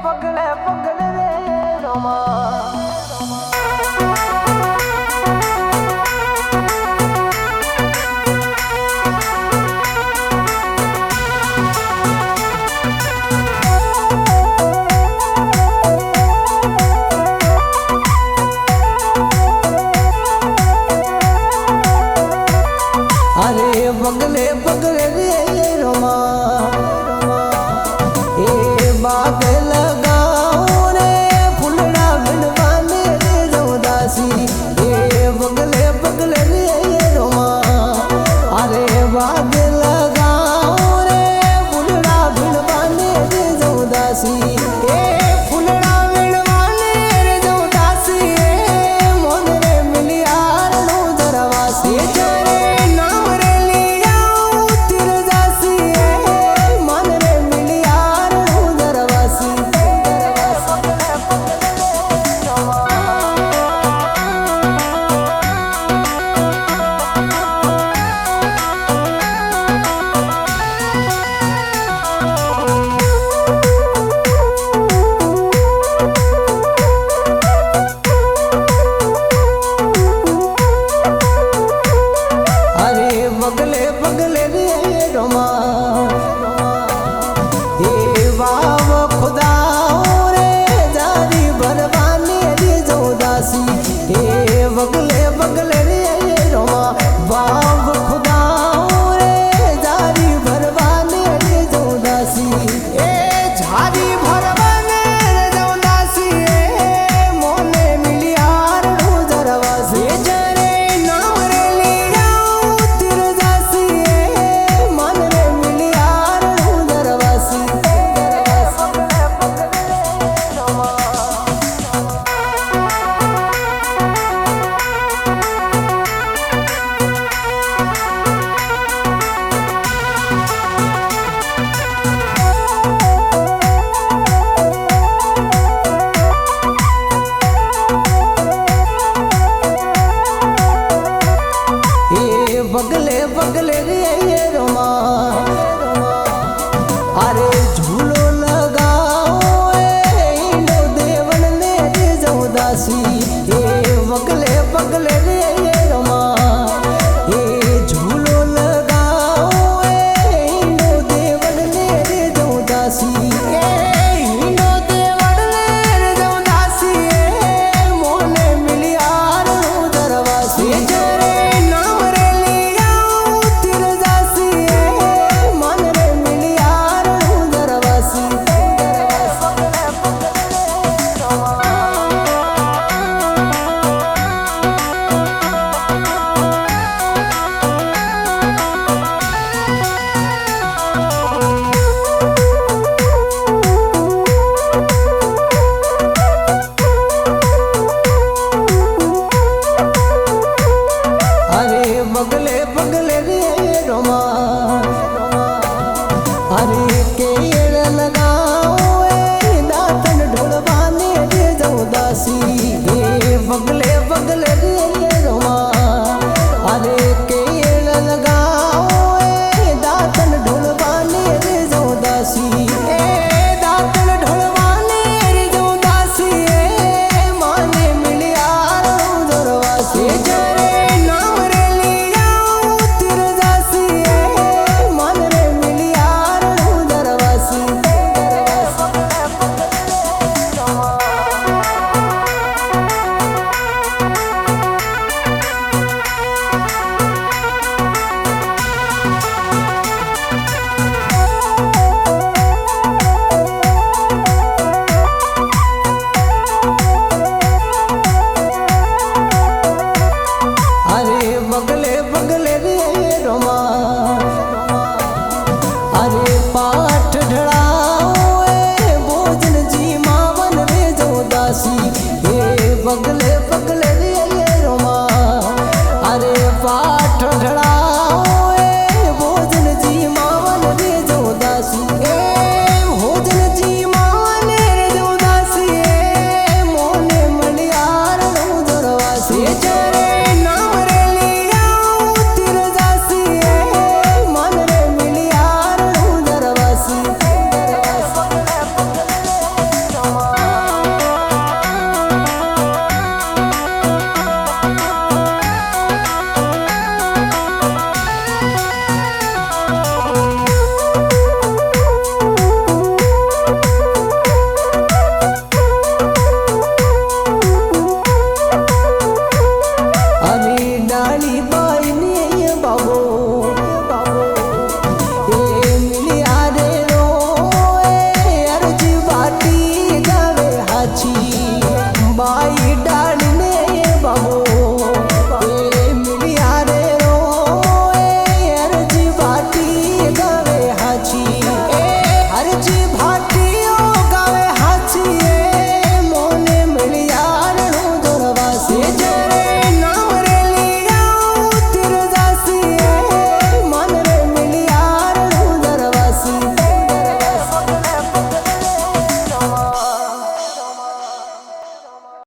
पगले पगले रे रोमा अरे बगले बगले रे रोमा ए बाग लगाओ रे फुलड़ा बिनवाने रे जौदासी ए बगले बगले रे रोमा अरे बाग लगाओ रे फुलड़ा बिनवाने रे जौदासी ए फुलड़ा बिनवाने रे जौदासी ए मोन रे मिलियार नो दरवासी बगले बगले रे रोमा हे वाव खुदा रे जारी भरवानी रे जौदासी हे बगले बगले रे रोमा वाव खुदा रे जारी भरवानी रे जौदासी ए झारी भरवानी रे जौदासी ए मोने मिलियार नो जरवासी जरे नाम रे बगले बगले रे रोमा अरे झूलो लगाओ इंडो देवन ने रे जौदासी ए बगले बगले रे रोमा ए झूलो लगाओ इंडो देवन ने रे जौदासी इंडो देवन ने रे जौदासी ए मोने मिलियार दरवासी बगले बगले रे रोमा अरे केड़ लगा